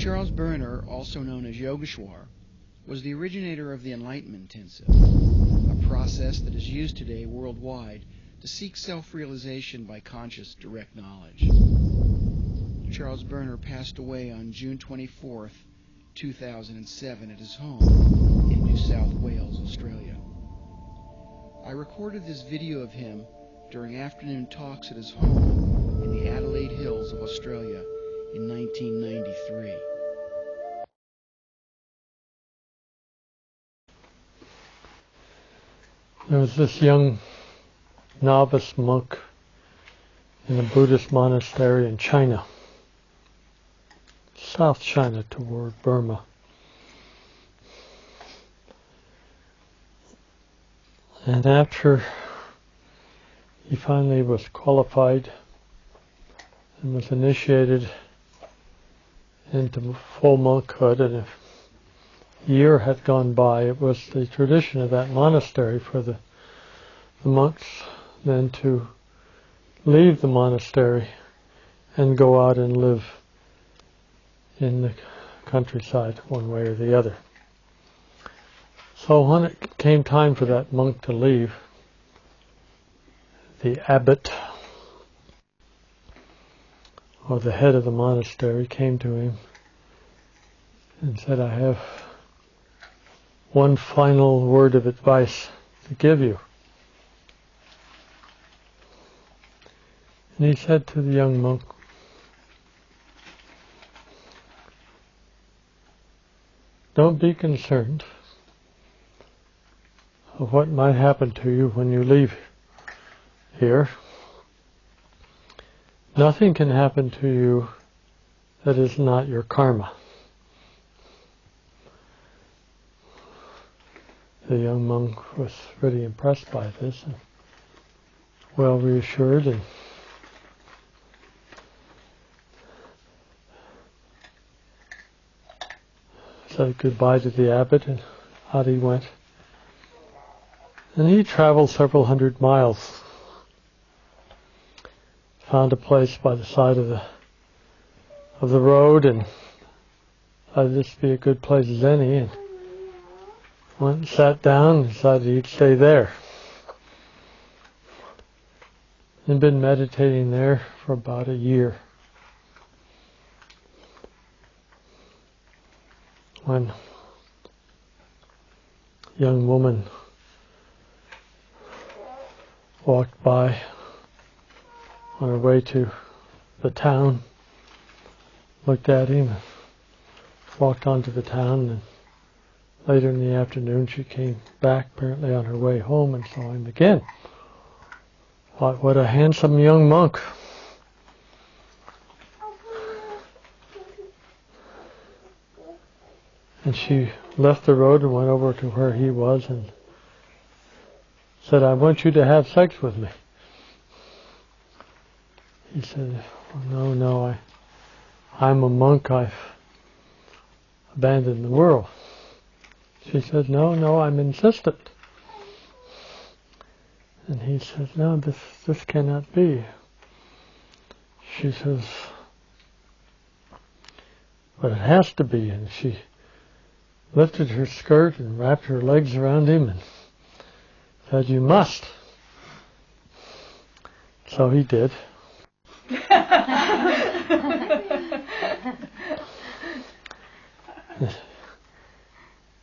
Charles Berner, also known as Yoageshwar, was the originator of the Enlightenment Intensive, a process that is used today worldwide to seek self-realization by conscious, direct knowledge. Charles Berner passed away on June 24, 2007 at his home in New South Wales, Australia. I recorded this video of him during afternoon talks at his home in the Adelaide Hills of Australia in 1993. There was this young novice monk in a Buddhist monastery in China, South China toward Burma. And after he finally was qualified and was initiated into full monkhood, and a year had gone by, it was the tradition of that monastery for the monks then to leave the monastery and go out and live in the countryside one way or the other. So when it came time for that monk to leave, the abbot, or the head of the monastery, came to him and said, "I have one final word of advice to give you." And he said to the young monk, "Don't be concerned of what might happen to you when you leave here. Nothing can happen to you that is not your karma." The young monk was really impressed by this and well reassured, and said goodbye to the abbot, and out he went. And he traveled several hundred miles, found a place by the side of the road, and thought this would be a good place as any, and went and sat down and decided he'd stay there. And been meditating there for about a year, when a young woman walked by on her way to the town, looked at him, walked on to the town, and later in the afternoon she came back, apparently on her way home, and saw him again. Thought, what a handsome young monk. And she left the road and went over to where he was and said, "I want you to have sex with me." He said, no, I'm a monk, I've abandoned the world." She said, no, I'm insistent. And he says, "No, this cannot be." She says, "But it has to be." And she lifted her skirt and wrapped her legs around him and said, "You must." So he did.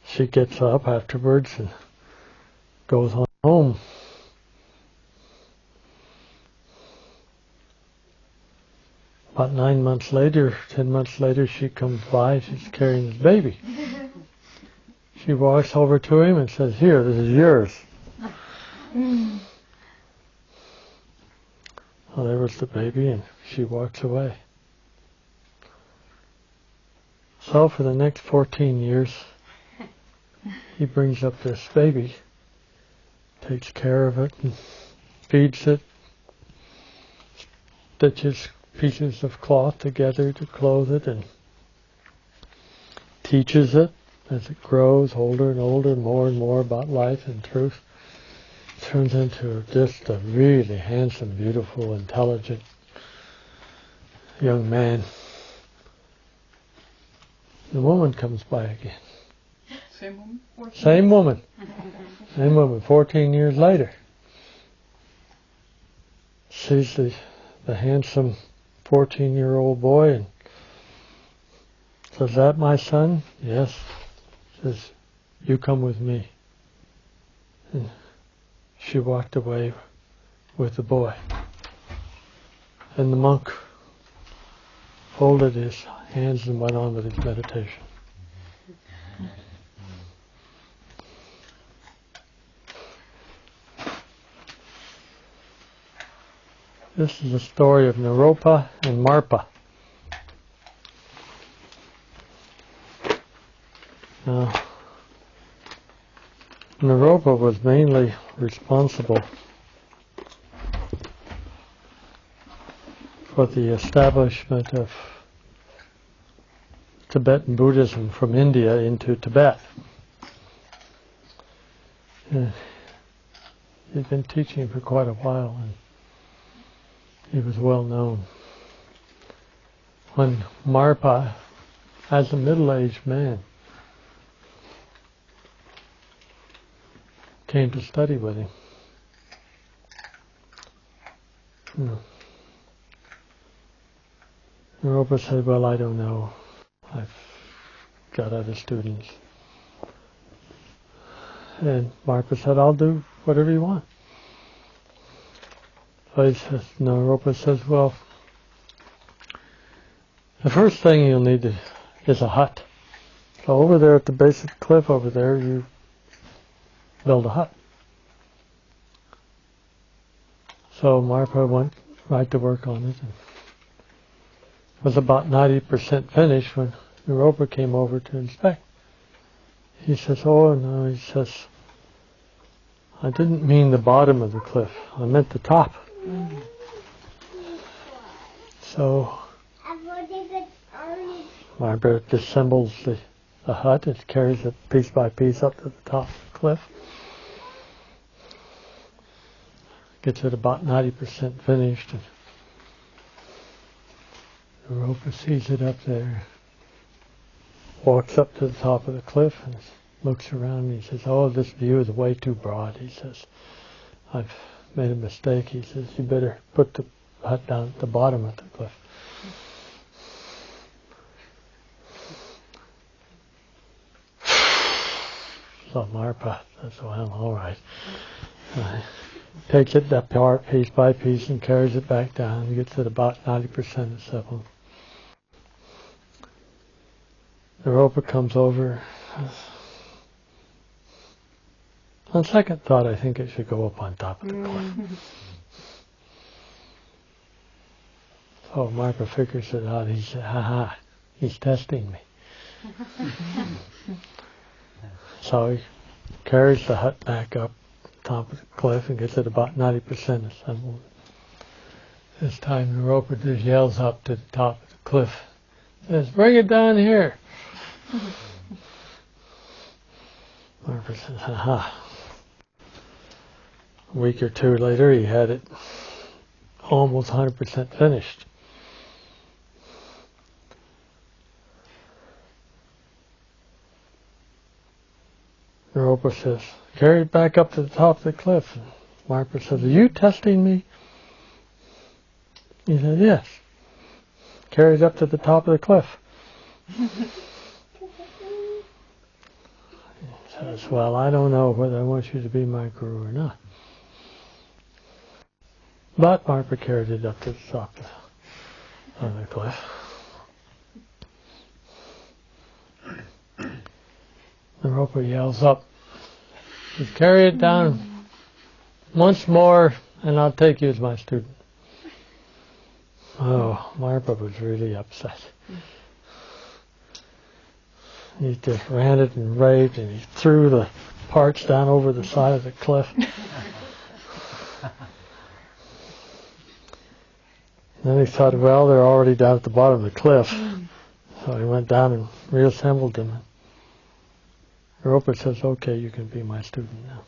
She gets up afterwards and goes on home. About 9 months later, 10 months later, she comes by, she's carrying his baby. She walks over to him and says, "Here, this is yours." Well, there was the baby, and she walks away. So for the next 14 years, he brings up this baby, takes care of it, and feeds it, stitches pieces of cloth together to clothe it, and teaches it as it grows older and older, more and more about life and truth. It turns into just a really handsome, beautiful, intelligent young man. The woman comes by again. Same woman? Same woman. Same woman, 14 years later. Sees the handsome 14-year-old boy and says, "That my son?" "Yes." Says, "You come with me." And she walked away with the boy. And the monk folded his hands and went on with his meditation. This is the story of Naropa and Marpa. Now, Naropa was mainly responsible for the establishment of Tibetan Buddhism from India into Tibet. He'd been teaching for quite a while, and he was well known. When Marpa, as a middle-aged man, came to study with him, Naropa said, "Well, I don't know. I've got other students." And Marpa said, "I'll do whatever you want." So Naropa says, "Well, the first thing you'll need is a hut. So over there at the base of the cliff over there, you build a hut." So Marpa went right to work on it, and was about 90% finished when Naropa came over to inspect. He says, "Oh no," he says, "I didn't mean the bottom of the cliff. I meant the top." So Marpa disassembles the hut and carries it piece by piece up to the top of the cliff. Gets it about 90% finished, and Naropa sees it up there, walks up to the top of the cliff and looks around, and he says, "Oh, this view is way too broad." He says, "I've made a mistake." He says, "You better put the hut down at the bottom of the cliff." So Marpa says, "Well, all right." Takes it apart piece by piece and carries it back down and gets it about 90% assembled. Naropa comes over. On second thought, I think it should go up on top of the cliff. So Marpa figures it out. He said, "Ha, he's testing me." So he carries the hut back up top of the cliff and gets it about 90% assembled. This time Naropa just yells up to the top of the cliff, says, "Bring it down here." Marpa says, "Aha." A week or two later he had it almost 100% finished. Naropa says, "Carry it back up to the top of the cliff." And Marpa says, "Are you testing me?" He said, "Yes." Carries up to the top of the cliff. He says, "Well, I don't know whether I want you to be my guru or not." But Marpa carried it up to the top of the cliff. Naropa yells up, says, "Carry it down once more and I'll take you as my student." Oh, Marpa was really upset. He just ranted and raved, and he threw the parts down over the side of the cliff. Then he thought, well, they're already down at the bottom of the cliff. So he went down and reassembled them. Naropa says, "Okay, you can be my student now."